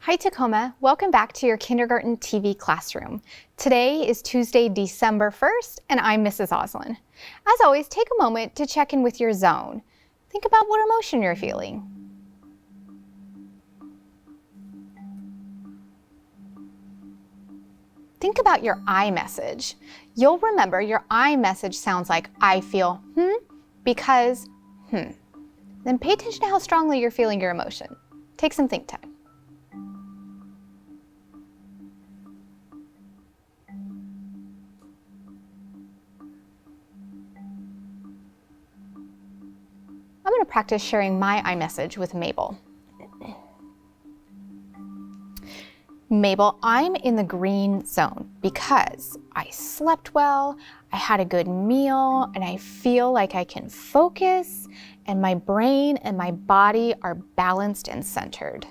Hi Tacoma, welcome back to your kindergarten TV classroom. Today is Tuesday, December 1st, and I'm Mrs. Oslin. As always, take a moment to check in with your zone. Think about what emotion you're feeling. Think about your I message. You'll remember your I message sounds like I feel because Then pay attention to how strongly you're feeling your emotion. Take some think time. I'm going to practice sharing my iMessage with Mabel. Mabel, I'm in the green zone because I slept well, I had a good meal, and I feel like I can focus, and my brain and my body are balanced and centered.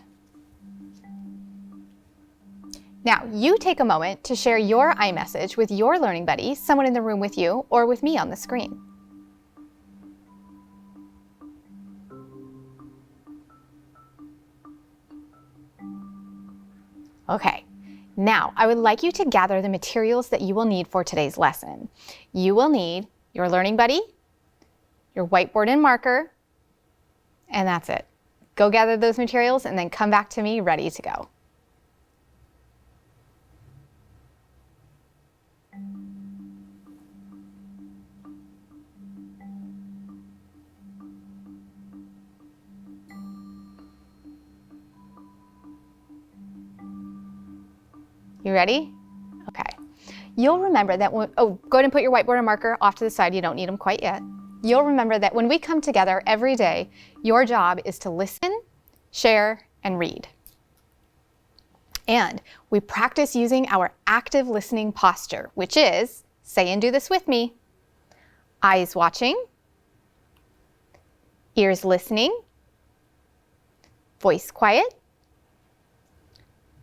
Now, you take a moment to share your iMessage with your learning buddy, someone in the room with you, or with me on the screen. Okay, now I would like you to gather the materials that you will need for today's lesson. You will need your learning buddy, your whiteboard and marker, and that's it. Go gather those materials and then come back to me ready to go. You ready? Okay. You'll remember that go ahead and put your whiteboard and marker off to the side. You don't need them quite yet. You'll remember that when we come together every day, your job is to listen, share, and read. And we practice using our active listening posture, which is, say and do this with me, eyes watching, ears listening, voice quiet,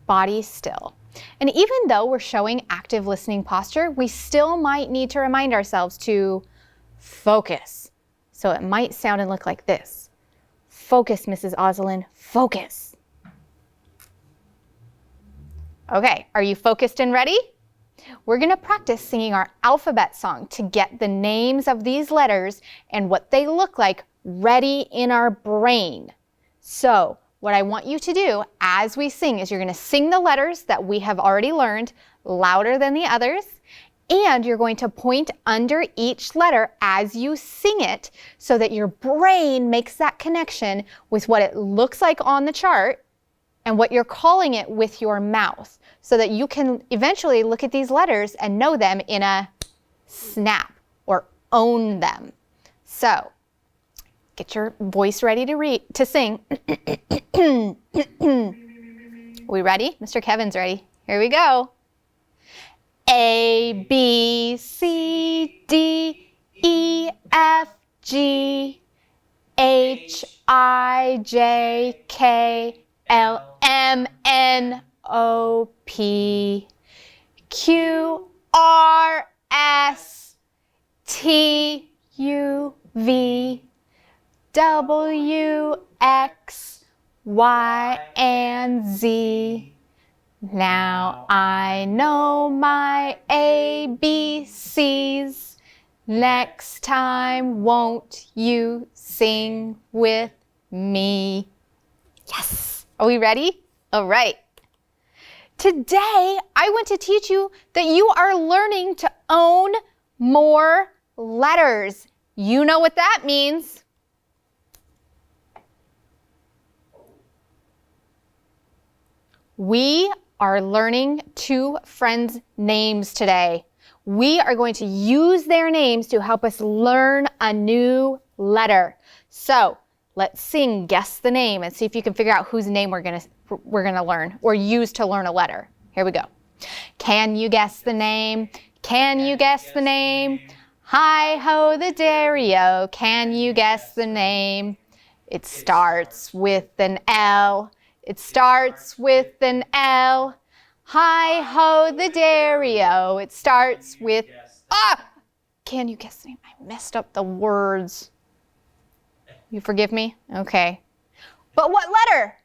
body still. And even though we're showing active listening posture, we still might need to remind ourselves to focus. So it might sound and look like this. Focus, Mrs. Oslin, focus. Okay, are you focused and ready? We're going to practice singing our alphabet song to get the names of these letters and what they look like ready in our brain. So, what I want you to do as we sing is you're going to sing the letters that we have already learned louder than the others, and you're going to point under each letter as you sing it so that your brain makes that connection with what it looks like on the chart and what you're calling it with your mouth so that you can eventually look at these letters and know them in a snap or own them. So, get your voice ready to sing. We ready? Mr. Kevin's ready. Here we go. A, B, C, D, E, F, G, H, I, J, K, L, M, N, O, P, Q, R, S, T, U, V, W, X, Y, and Z. Now I know my ABCs. Next time, won't you sing with me? Yes! Are we ready? All right. Today, I want to teach you that you are learning to own more letters. You know what that means. We are learning two friends' names today. We are going to use their names to help us learn a new letter. So let's sing Guess the Name and see if you can figure out whose name we're gonna learn or use to learn a letter. Here we go. Can you guess the name? Can you guess the name? Hi-ho the dairy-o. Can you guess the name? It starts with an L. It starts with an L. Hi-ho the dairy-o. It starts with Can you guess the name? I messed up the words. You forgive me? Okay. But what letter?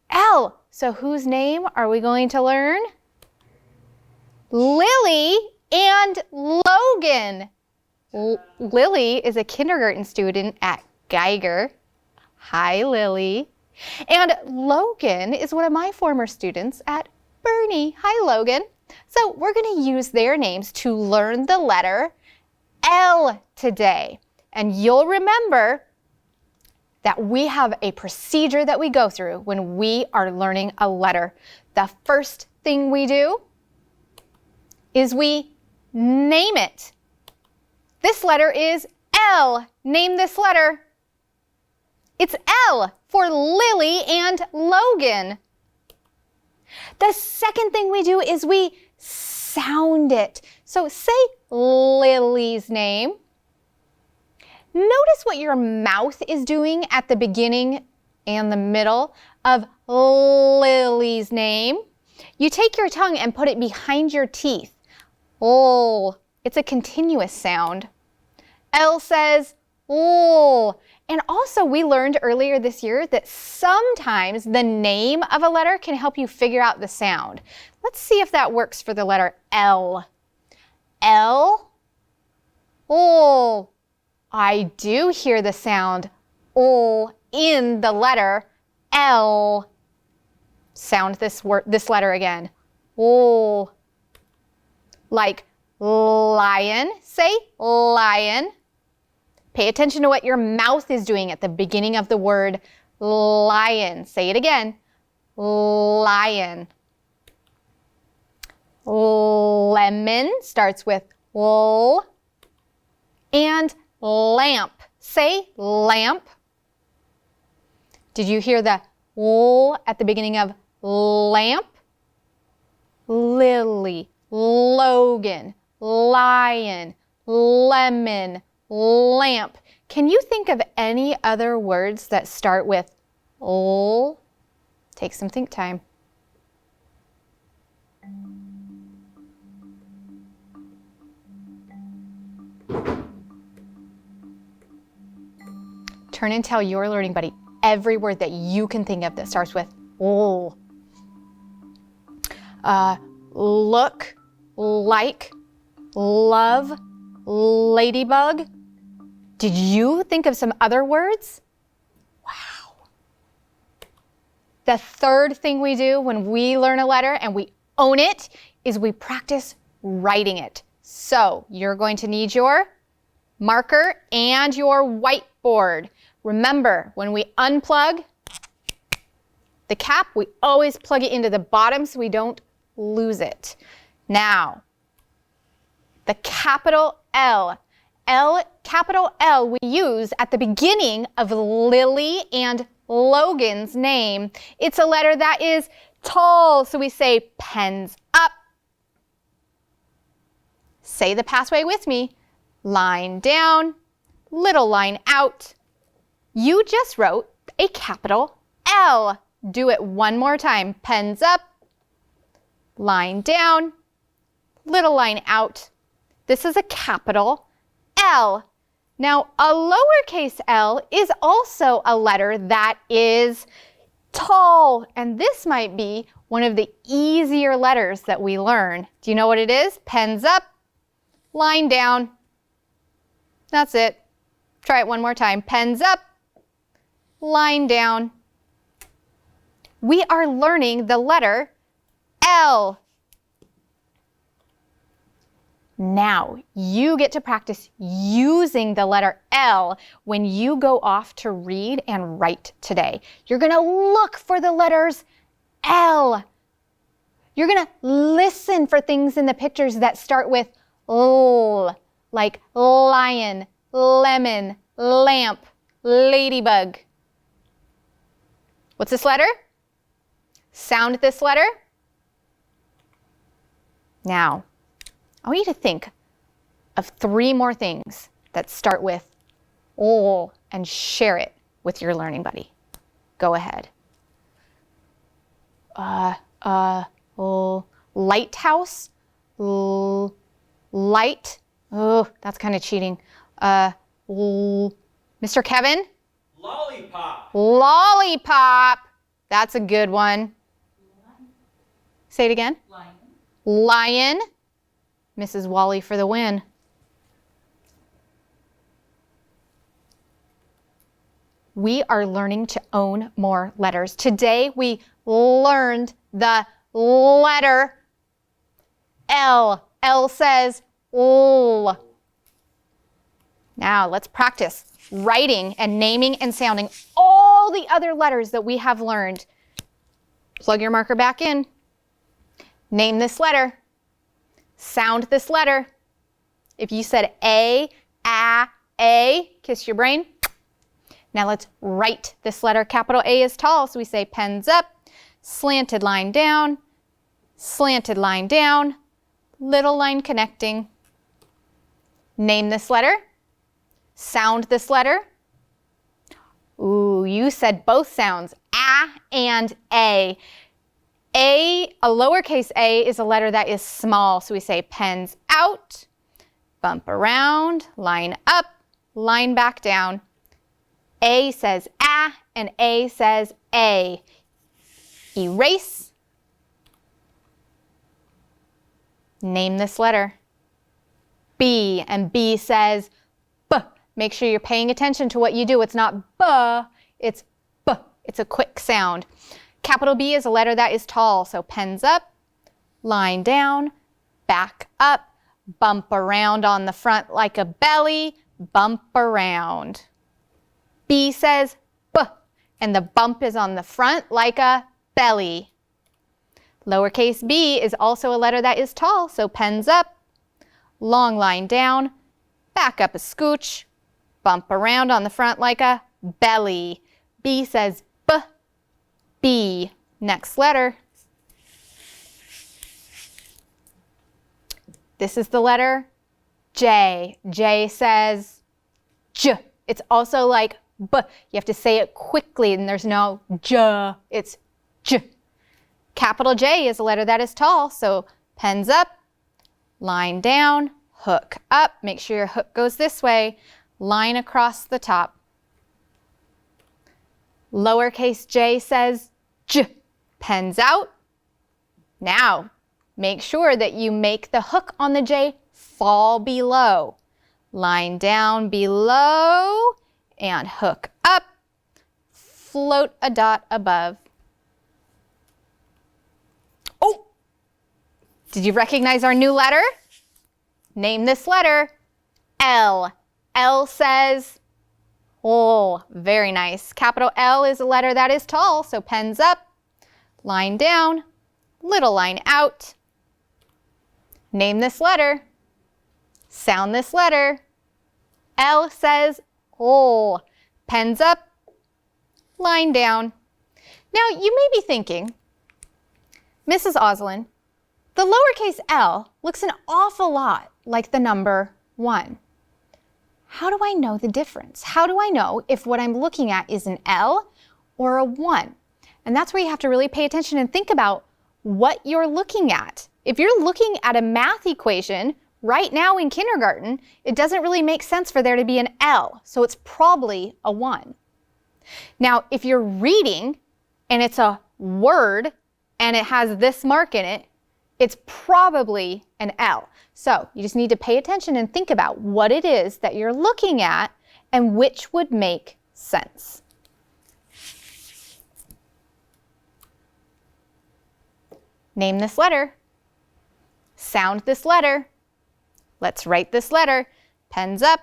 L. So whose name are we going to learn? Lily and Logan. Lily is a kindergarten student at Geiger. Hi, Lily. And Logan is one of my former students at Bernie. Hi, Logan. So we're going to use their names to learn the letter L today. And you'll remember that we have a procedure that we go through when we are learning a letter. The first thing we do is we name it. This letter is L. Name this letter. It's L for Lily and Logan. The second thing we do is we sound it. So say Lily's name. Notice what your mouth is doing at the beginning and the middle of Lily's name. You take your tongue and put it behind your teeth. L. It's a continuous sound. L says L. And also we learned earlier this year that sometimes the name of a letter can help you figure out the sound. Let's see if that works for the letter L. L. L. I do hear the sound L in the letter L. Sound this letter again. L. Like lion. Say lion. Pay attention to what your mouth is doing at the beginning of the word lion. Say it again. Lion. Lemon starts with L. And lamp. Say lamp. Did you hear the L at the beginning of lamp? Lily, Logan, lion, lemon, lamp. Can you think of any other words that start with L? Take some think time. Turn and tell your learning buddy every word that you can think of that starts with L. Look, like, love, ladybug. Did you think of some other words? Wow. The third thing we do when we learn a letter and we own it is we practice writing it. So you're going to need your marker and your whiteboard. Remember, when we unplug the cap, we always plug it into the bottom so we don't lose it. Now, the capital L. Capital L we use at the beginning of Lily and Logan's name. It's a letter that is tall, so we say pens up. Say the passway with me. Line down, little line out. You just wrote a capital L. Do it one more time. Pens up, line down, little line out. This is a capital L. Now, a lowercase l is also a letter that is tall, and this might be one of the easier letters that we learn. Do you know what it is? Pens up, line down. That's it. Try it one more time. Pens up, line down. We are learning the letter L. Now, you get to practice using the letter L when you go off to read and write today. You're going to look for the letters L. You're going to listen for things in the pictures that start with L, like lion, lemon, lamp, ladybug. What's this letter? Sound this letter. Now, I want you to think of 3 more things that start with L and share it with your learning buddy. Go ahead. Lighthouse, light. Oh, that's kind of cheating. Mr. Kevin? Lollipop. Lollipop. That's a good one. Say it again. Lion. Lion. Mrs. Wally for the win. We are learning to own more letters. Today we learned the letter L. L says L. Now let's practice writing and naming and sounding all the other letters that we have learned. Plug your marker back in. Name this letter. Sound this letter. If you said A, kiss your brain. Now let's write this letter. Capital A is tall, so we say pens up, slanted line down, little line connecting. Name this letter. Sound this letter. Ooh, you said both sounds, A and A. A lowercase a is a letter that is small, so we say pens out, bump around, line up, line back down. A says A and A says A. Erase. Name this letter. B, and B says B. Make sure you're paying attention to what you do. It's not B, it's B. It's a quick sound. Capital B is a letter that is tall, so pens up, line down, back up, bump around on the front like a belly, bump around. B says B, and the bump is on the front like a belly. Lowercase b is also a letter that is tall, so pens up, long line down, back up a scooch, bump around on the front like a belly. B says B, B. Next letter. This is the letter J. J says J. It's also like B. You have to say it quickly and there's no J. It's J. Capital J is a letter that is tall, so pens up, line down, hook up. Make sure your hook goes this way. Line across the top. Lowercase j says J. Pens out. Now, make sure that you make the hook on the J fall below. Line down below and hook up. Float a dot above. Oh! Did you recognize our new letter? Name this letter L. L says oh, very nice. Capital L is a letter that is tall, so pens up, line down, little line out. Name this letter. Sound this letter. L says oh, pens up, line down. Now you may be thinking, Mrs. Oslin, the lowercase l looks an awful lot like the number 1. How do I know the difference? How do I know if what I'm looking at is an L or a 1? And that's where you have to really pay attention and think about what you're looking at. If you're looking at a math equation right now in kindergarten, it doesn't really make sense for there to be an L, so it's probably a 1. Now, if you're reading and it's a word and it has this mark in it, it's probably an L. So you just need to pay attention and think about what it is that you're looking at and which would make sense. Name this letter. Sound this letter. Let's write this letter. Pens up,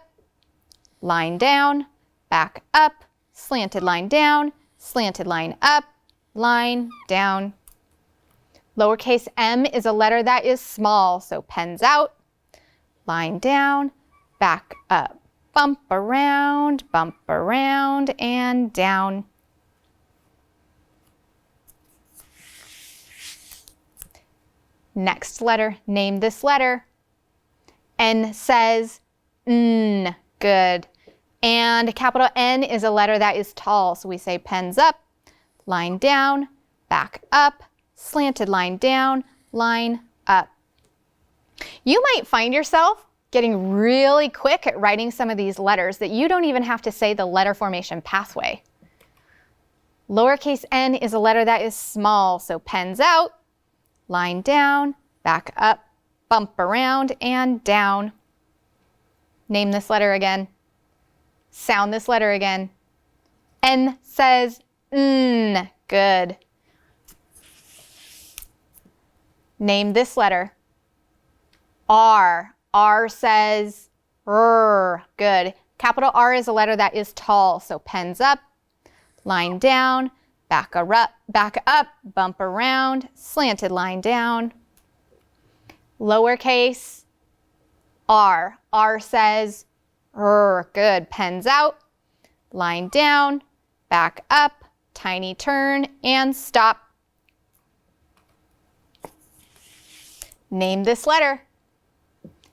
line down, back up, slanted line down, slanted line up, line down. Lowercase m is a letter that is small, so pens out, line down, back up, bump around, and down. Next letter, name this letter. N says N, good. And capital N is a letter that is tall, so we say pens up, line down, back up, slanted line down, line up. You might find yourself getting really quick at writing some of these letters that you don't even have to say the letter formation pathway. Lowercase n is a letter that is small, so pens out, line down, back up, bump around, and down. Name this letter again. Sound this letter again. N says N. Good. Name this letter. R. R says R. Good. Capital R is a letter that is tall, so pens up, line down, back up, bump around, slanted line down. Lowercase r. R says R. Good. Pens out, line down, back up, tiny turn, and stop. Name this letter.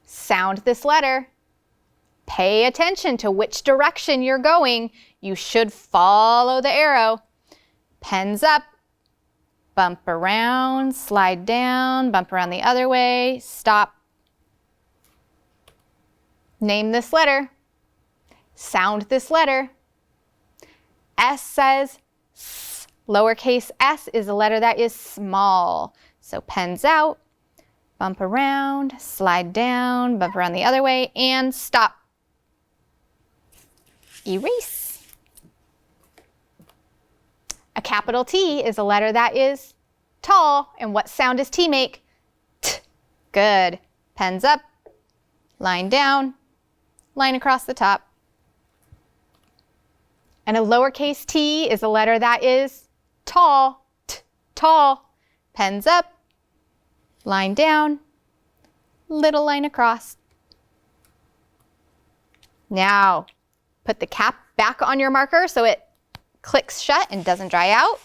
Sound this letter. Pay attention to which direction you're going. You should follow the arrow. Pens up, bump around, slide down, bump around the other way, stop. Name this letter. Sound this letter. S says S. Lowercase s is a letter that is small. So pens out, bump around, slide down, bump around the other way, and stop. Erase. A capital T is a letter that is tall. And what sound does T make? T. Good. Pens up, line down, line across the top. And a lowercase t is a letter that is tall. T. Tall. Pens up, line down, little line across. Now, put the cap back on your marker so it clicks shut and doesn't dry out.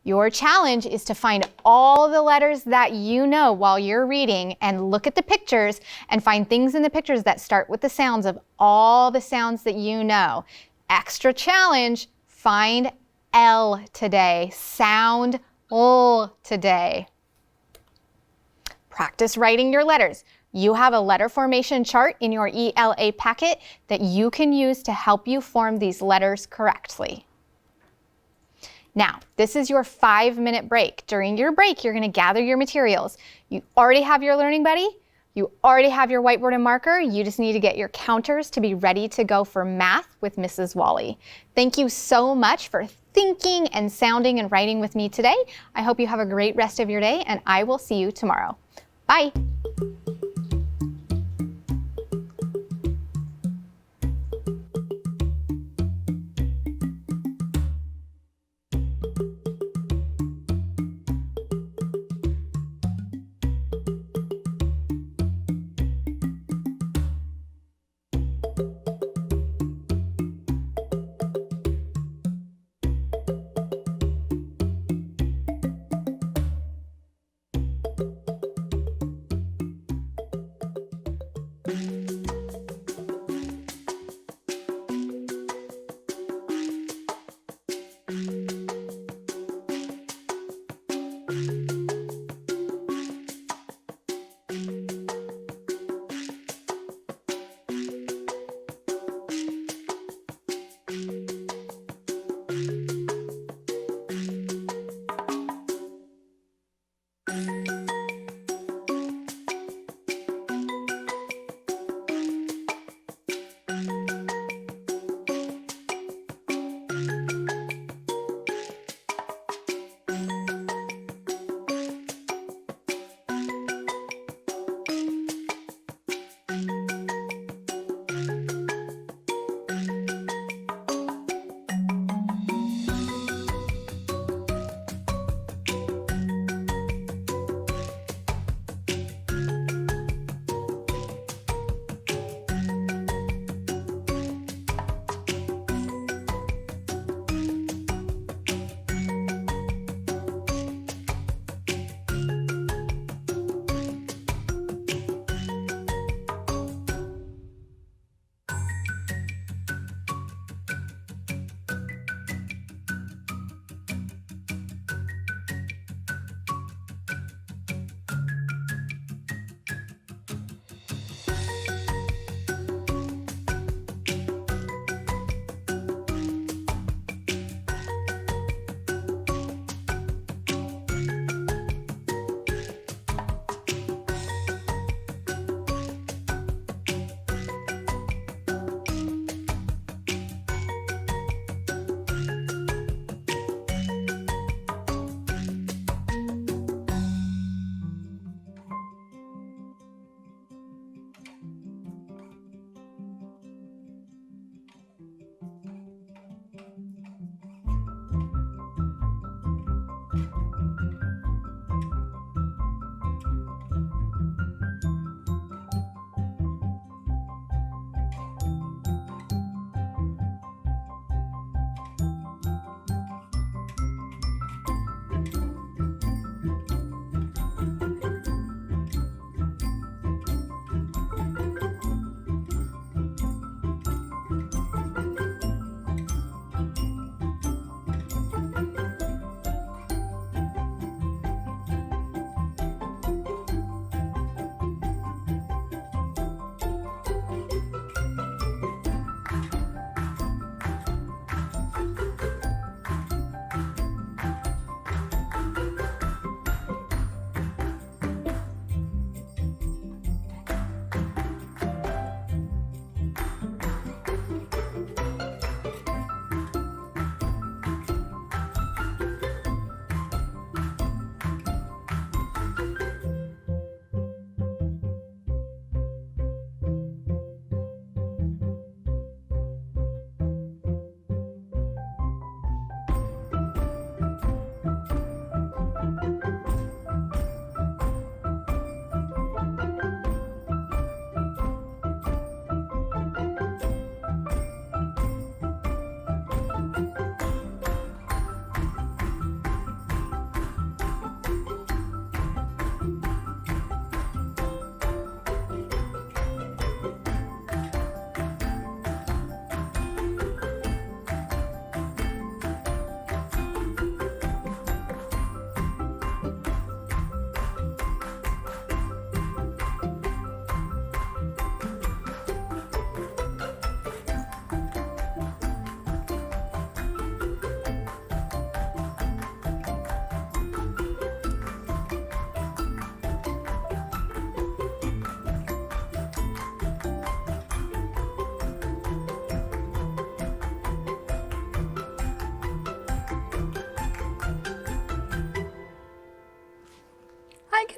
Your challenge is to find all the letters that you know while you're reading and look at the pictures and find things in the pictures that start with the sounds of all the sounds that you know. Extra challenge, find L today. Sound L today. Practice writing your letters. You have a letter formation chart in your ELA packet that you can use to help you form these letters correctly. Now, this is your 5-minute break. During your break, you're going to gather your materials. You already have your Learning Buddy. You already have your whiteboard and marker. You just need to get your counters to be ready to go for math with Mrs. Wally. Thank you so much for thinking and sounding and writing with me today. I hope you have a great rest of your day, and I will see you tomorrow. Bye.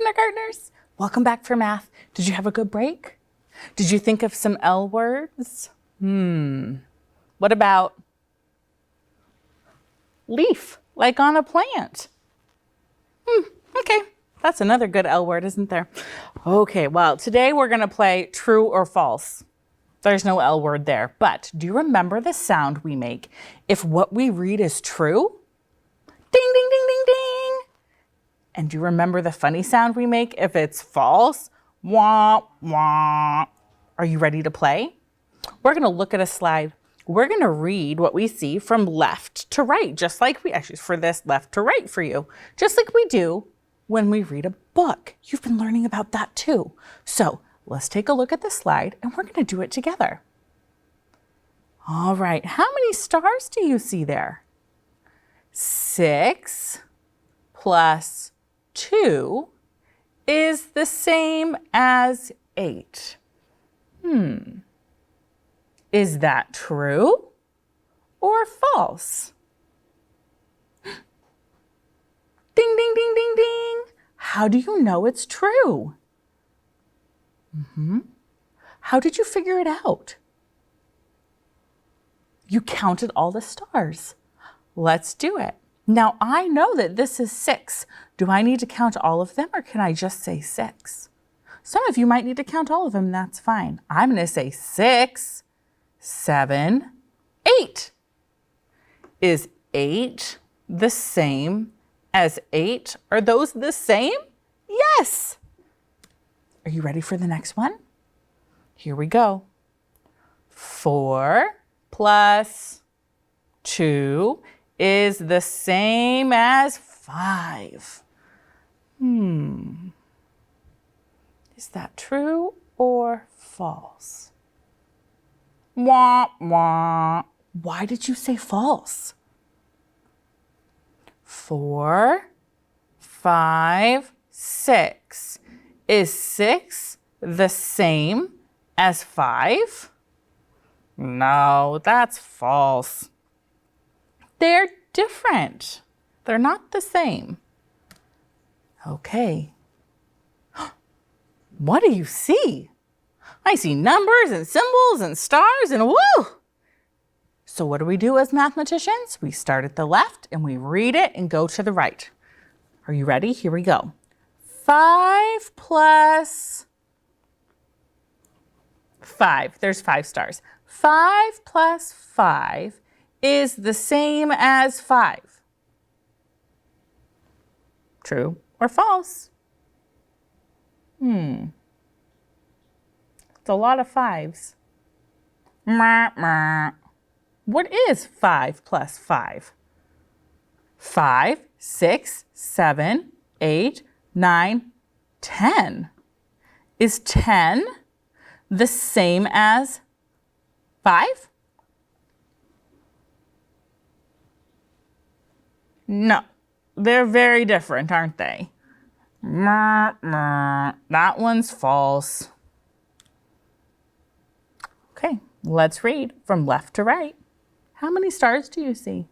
kindergartners. Welcome back for math. Did you have a good break? Did you think of some L words? What about leaf, like on a plant? Okay, that's another good L word, isn't there? Okay, well, today we're gonna play true or false. There's no L word there, but do you remember the sound we make if what we read is true? Ding, ding, ding, ding, ding. And do you remember the funny sound we make if it's false? Wah, wah. Are you ready to play? We're gonna look at a slide. We're gonna read what we see from left to right, just like we, actually for this, left to right for you, just like we do when we read a book. You've been learning about that too. So let's take a look at the slide and we're gonna do it together. All right, how many stars do you see there? 6 plus 2 is the same as 8. Is that true or false? Ding, ding, ding, ding, ding. How do you know it's true? How did you figure it out? You counted all the stars. Let's do it. Now I know that this is 6. Do I need to count all of them or can I just say 6? Some of you might need to count all of them, that's fine. I'm gonna say 6, 7, 8. Is 8 the same as 8? Are those the same? Yes. Are you ready for the next one? Here we go. 4 plus 2 is the same as 5. Is that true or false? Wah, wah. Why did you say false? 4, 5, 6. Is 6 the same as 5? No, that's false. They're different. They're not the same. Okay. What do you see? I see numbers and symbols and stars and woo! So what do we do as mathematicians? We start at the left and we read it and go to the right. Are you ready? Here we go. 5 plus 5. There's 5 stars. 5 plus 5 is the same as 5. True or false? It's a lot of 5s. What is 5 plus 5? 5, 6, 7, 8, 9, 10. Is 10 the same as 5? No, they're very different, aren't they? That one's false. Okay, let's read from left to right. How many stars do you see?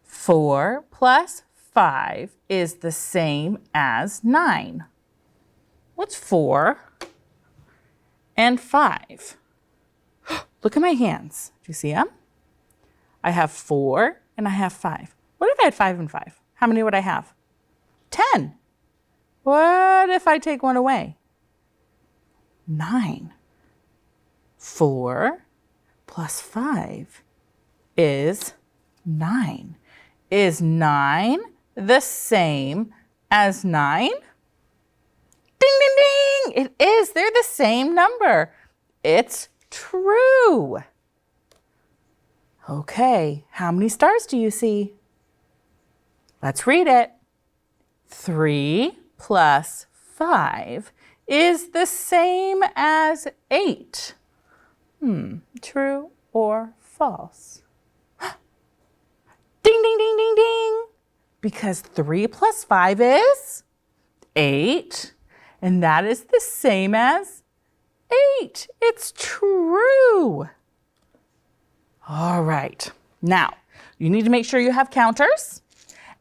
4 plus 5 is the same as 9. What's 4 and 5? Look at my hands. Do you see them? I have 4 and I have 5. What if I had 5 and 5? How many would I have? 10. What if I take one away? 9. 4 plus 5 is 9. Is 9 the same as 9? Ding, ding, ding! It is. They're the same number. It's true. Okay, how many stars do you see? Let's read it. 3 plus 5 is the same as 8. True or false? Ding, ding, ding, ding, ding. Because 3 plus 5 is 8. And that is the same as 8. It's true. All right. Now, you need to make sure you have counters.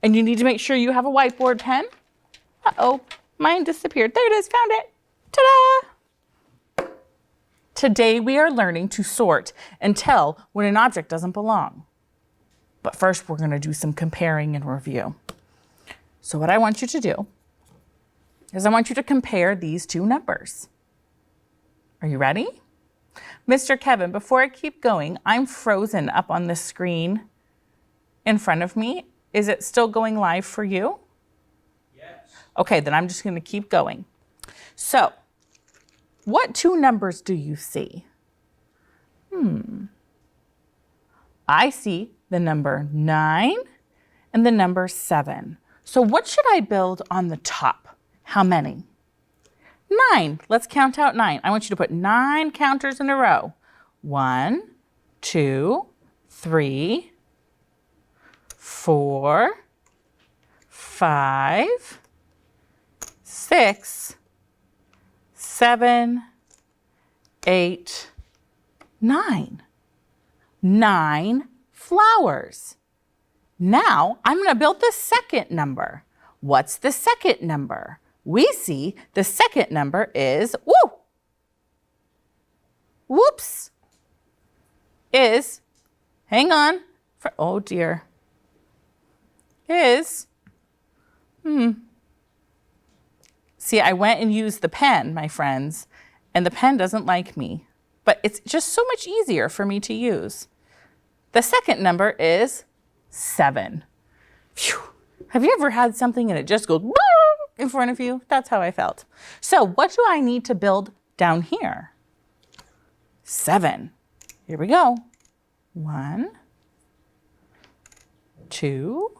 And you need to make sure you have a whiteboard pen. Uh-oh, Mine disappeared. There it is. Found it. Ta-da! Today we are learning to sort and tell when an object doesn't belong. But first we're going to do some comparing and review. So what I want you to do is I want you to compare these two numbers. Are you ready? Mr. Kevin, before I keep going, I'm frozen up on the screen in front of me. Is it still going live for you? Yes. Okay, then I'm just going to keep going. So, what two numbers do you see? I see the number 9 and the number 7. So what should I build on the top? How many? 9. Let's count out 9. I want you to put 9 counters in a row. 1, 2, 3, 4, 5, 6, 7, 8, 9. 9 flowers. Now I'm going to build the second number. What's the second number? We see the second number is, hang on, oh dear, see, I went and used the pen, my friends, and the pen doesn't like me, but it's just so much easier for me to use. The second number is 7. Phew. Have you ever had something and it just goes in front of you? That's how I felt. So what do I need to build down here? 7. Here we go. 1, 2,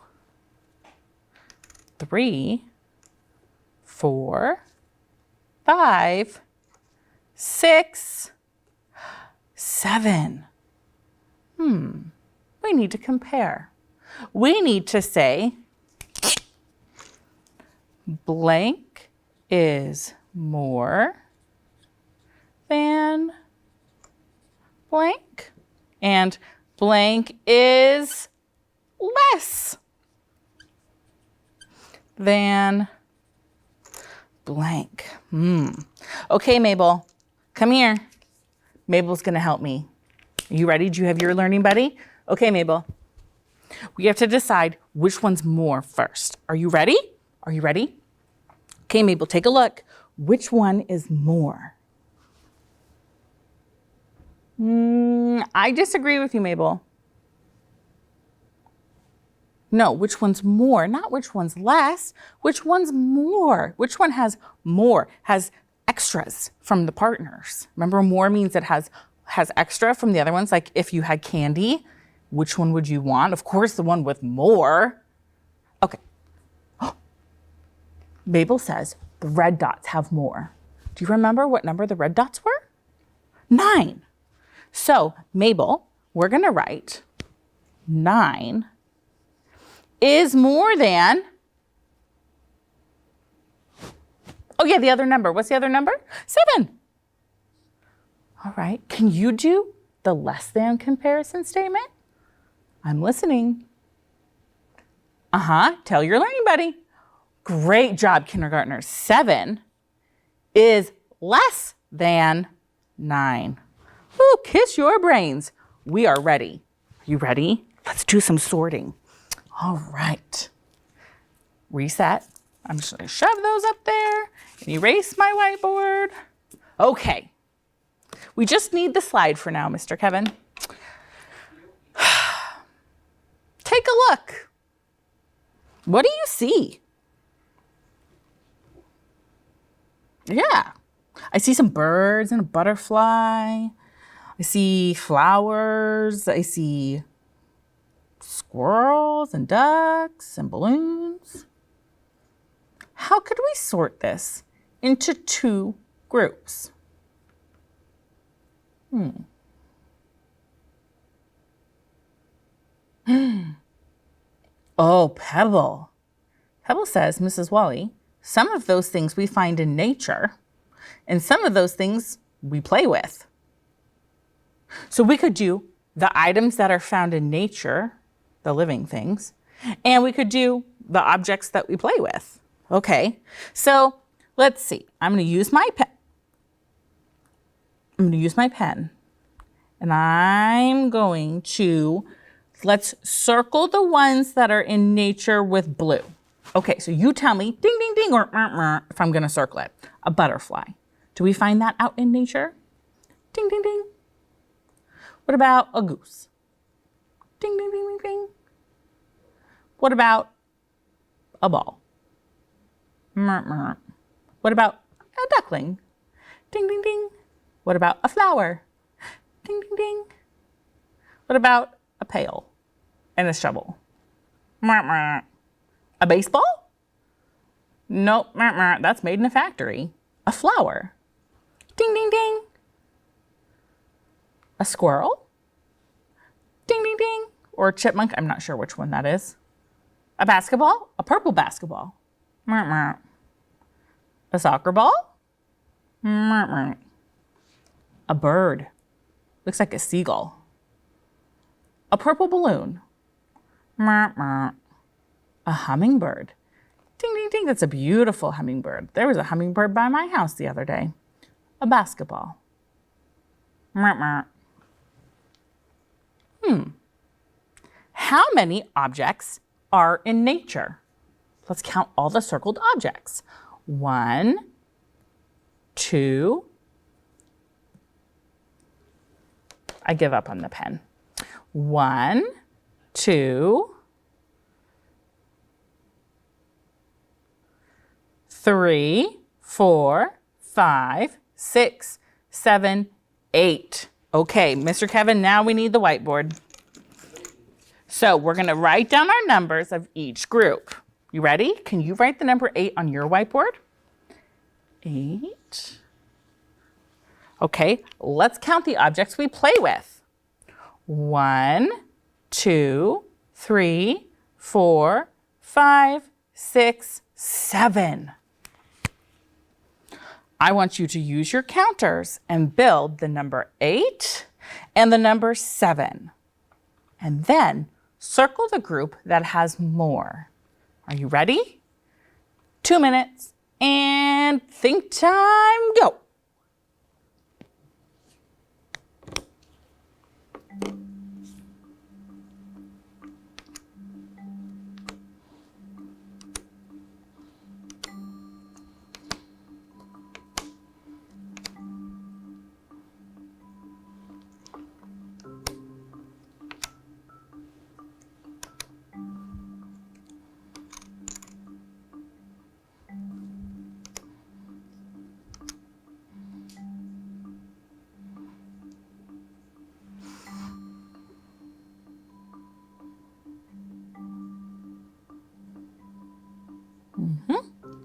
3, 4, 5, 6, 7. We need to compare. We need to say blank is more than blank and blank is less than blank. Okay, Mabel, come here. Mabel's going to help me. Are you ready? Do you have your learning buddy? Okay, Mabel. We have to decide which one's more first. Are you ready? Are you ready? Okay, Mabel, take a look. Which one is more? I disagree with you, Mabel. No, which one's more? Not which one's less. Which one's more? Which one has more? Has extras from the partners. Remember, more means it has extra from the other ones. Like if you had candy, which one would you want? Of course, the one with more. Okay. Mabel says the red dots have more. Do you remember what number the red dots were? 9. So, Mabel, we're going to write 9 is more than, oh yeah, the other number. What's the other number? 7. All right, can you do the less than comparison statement? I'm listening. Tell your learning buddy. Great job, kindergartners. 7 is less than 9. Ooh, kiss your brains. We are ready. You ready? Let's do some sorting. All right. Reset. I'm just going to shove those up there and erase my whiteboard. Okay. We just need the slide for now, Mr. Kevin. Take a look. What do you see? Yeah. I see some birds and a butterfly. I see flowers. I see squirrels and ducks and balloons. How could we sort this into 2 groups? Oh, Pebble. Pebble says, Mrs. Wally, some of those things we find in nature, and some of those things we play with. So we could do the items that are found in nature, the living things, and we could do the objects that we play with. Okay, so Let's see. I'm going to use my pen. I'm going to use my pen. And I'm going to, let's circle the ones that are in nature with blue. Okay, so you tell me, ding, ding, ding, or if I'm going to circle it. A butterfly. Do we find that out in nature? Ding, ding, ding. What about a goose? Ding, ding, ding, ding, ding. What about a ball? What about a duckling? Ding, ding, ding. What about a flower? Ding, ding, ding. What about a pail and a shovel? A baseball? Nope, that's made in a factory. A flower. Ding, ding, ding. A squirrel? Ding, ding, ding. Or a chipmunk, I'm not sure which one that is. A basketball? A purple basketball. A soccer ball? A bird. Looks like a seagull. A purple balloon. A hummingbird. Ding, ding, ding. That's a beautiful hummingbird. There was a hummingbird by my house the other day. A basketball. How many objects are in nature? Let's count all the circled objects. 1, 2. I give up on the pen. 1, 2, 3, 4, 5, 6, 7, 8. Okay, Mr. Kevin, now we need the whiteboard. So we're going to write down our numbers of each group. You ready? Can you write the number 8 on your whiteboard? 8. Okay, let's count the objects we play with. 1, 2, 3, 4, 5, 6, 7. I want you to use your counters and build the number 8 and the number 7. And then circle the group that has more. Are you ready? 2 minutes and think time, go.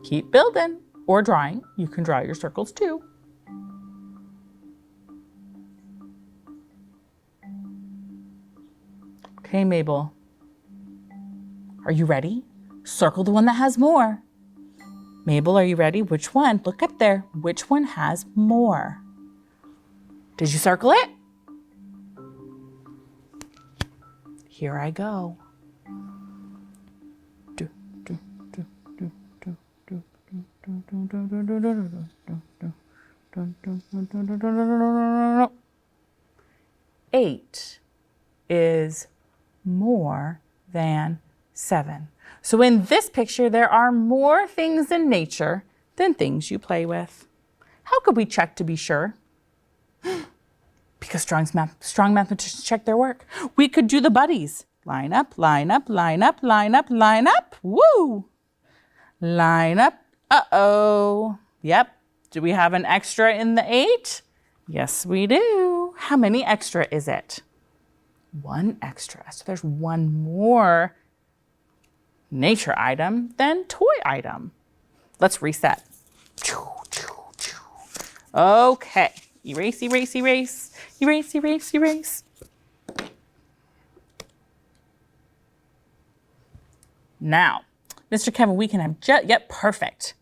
Keep building or drawing. You can draw your circles too. Okay, Mabel. Are you ready? Circle the one that has more. Mabel, are you ready? Which one? Look up there. Which one has more? Did you circle it? Here I go. Eight is more than 7. So in this picture, there are more things in nature than things you play with. How could we check to be sure? Because strong mathematicians check their work. We could do the buddies. Line up, line up, line up, line up, line up. Woo! Line up. Uh-oh. Yep. Do we have an extra in the 8? Yes, we do. How many extra is it? 1 extra. So there's one more nature item than toy item. Let's reset. Okay. Erase, erase, erase. Erase, erase, erase. Now, Mr. Kevin, we can have yep, perfect.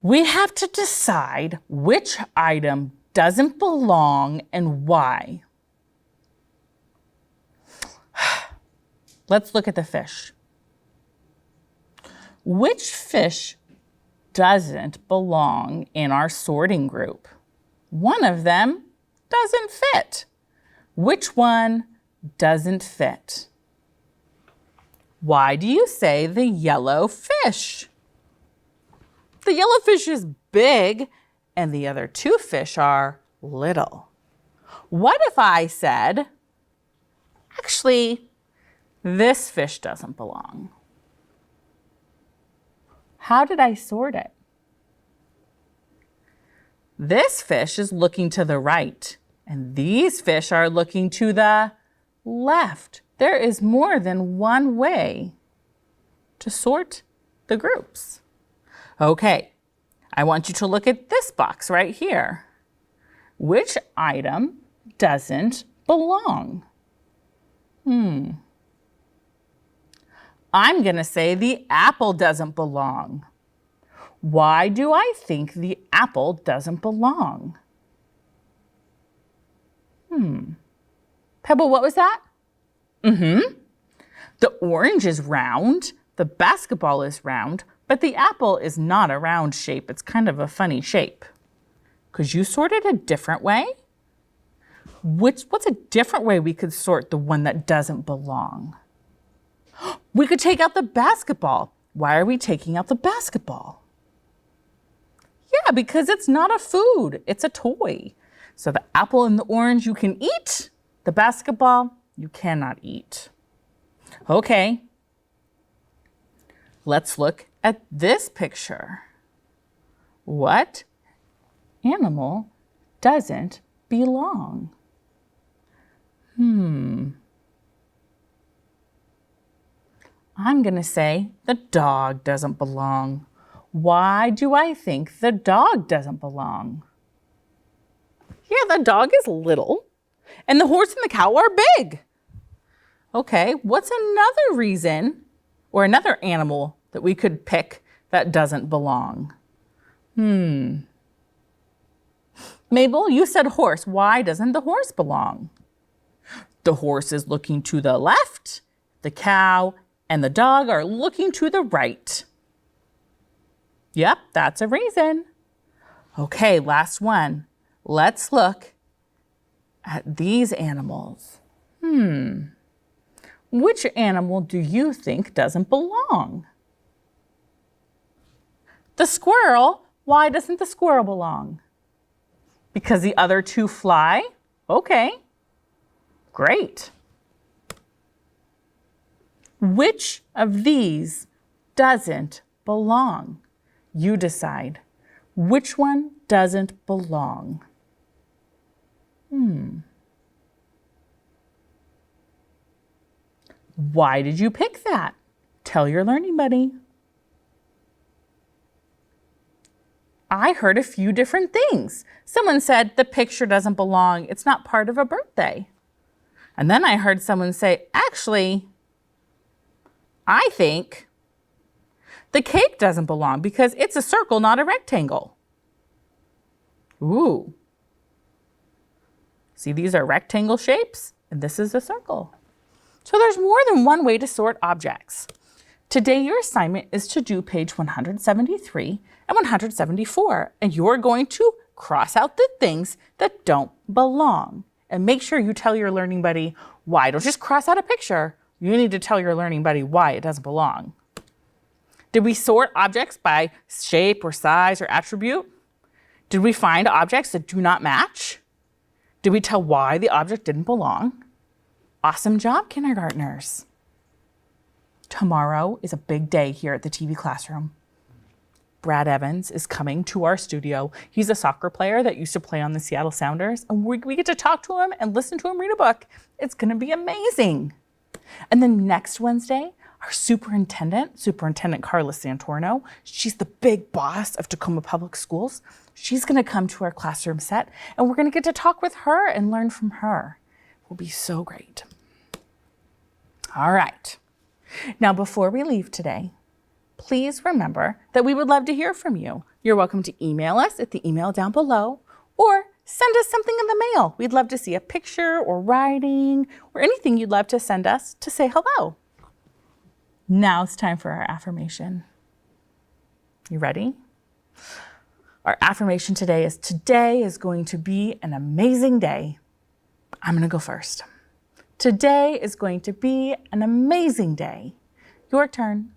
We have to decide which item doesn't belong and why. Let's look at the fish. Which fish doesn't belong in our sorting group. One of them doesn't fit. Which one doesn't fit? Why do you say the yellow fish? The yellow fish is big and the other two fish are little. What if I said, actually, this fish doesn't belong? How did I sort it? This fish is looking to the right, and these fish are looking to the left. There is more than one way to sort the groups. Okay, I want you to look at this box right here. Which item doesn't belong? I'm going to say the apple doesn't belong. Why do I think the apple doesn't belong? Pebble, what was that? The orange is round, the basketball is round, but the apple is not a round shape. It's kind of a funny shape. Could you sort it a different way? What's a different way we could sort the one that doesn't belong? We could take out the basketball. Why are we taking out the basketball? Yeah, because it's not a food, it's a toy. So the apple and the orange you can eat, the basketball you cannot eat. Okay, let's look at this picture. What animal doesn't belong? I'm going to say the dog doesn't belong. Why do I think the dog doesn't belong? Yeah, the dog is little, and the horse and the cow are big. Okay, what's another reason or another animal that we could pick that doesn't belong? Mabel, you said horse. Why doesn't the horse belong? The horse is looking to the left, the cow and the dog are looking to the right. Yep, that's a reason. Okay, last one. Let's look at these animals. Which animal do you think doesn't belong? The squirrel. Why doesn't the squirrel belong? Because the other two fly? Okay, great. Which of these doesn't belong? You decide. Which one doesn't belong? Why did you pick that? Tell your learning buddy. I heard a few different things. Someone said the picture doesn't belong. It's not part of a birthday. And then I heard someone say, actually, I think the cake doesn't belong because it's a circle, not a rectangle. Ooh. See, these are rectangle shapes, and this is a circle. So there's more than one way to sort objects. Today, your assignment is to do page 173 and 174, and you're going to cross out the things that don't belong. And make sure you tell your learning buddy why. Don't just cross out a picture. You need to tell your learning buddy why it doesn't belong. Did we sort objects by shape or size or attribute? Did we find objects that do not match? Did we tell why the object didn't belong? Awesome job, kindergartners. Tomorrow is a big day here at the TV classroom. Brad Evans is coming to our studio. He's a soccer player that used to play on the Seattle Sounders, and we get to talk to him and listen to him read a book. It's going to be amazing. And then next Wednesday, our Superintendent Carla Santorno, she's the big boss of Tacoma Public Schools. She's going to come to our classroom set, and we're going to get to talk with her and learn from her. It will be so great. All right. Now, before we leave today, please remember that we would love to hear from you. You're welcome to email us at the email down below or send us something in the mail. We'd love to see a picture or writing or anything you'd love to send us to say hello. Now it's time for our affirmation. You ready? Our affirmation today is going to be an amazing day. I'm going to go first. Today is going to be an amazing day. Your turn.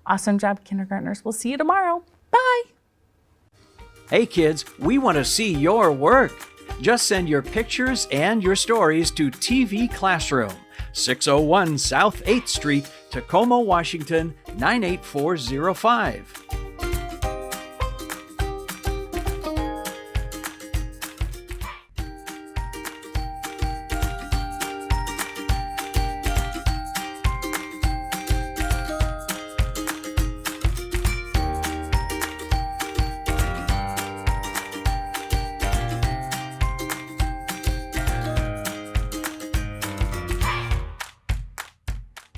Awesome job, kindergartners. We'll see you tomorrow. Bye. Hey kids, we want to see your work. Just send your pictures and your stories to TV Classroom, 601 South 8th Street, Tacoma, Washington, 98405.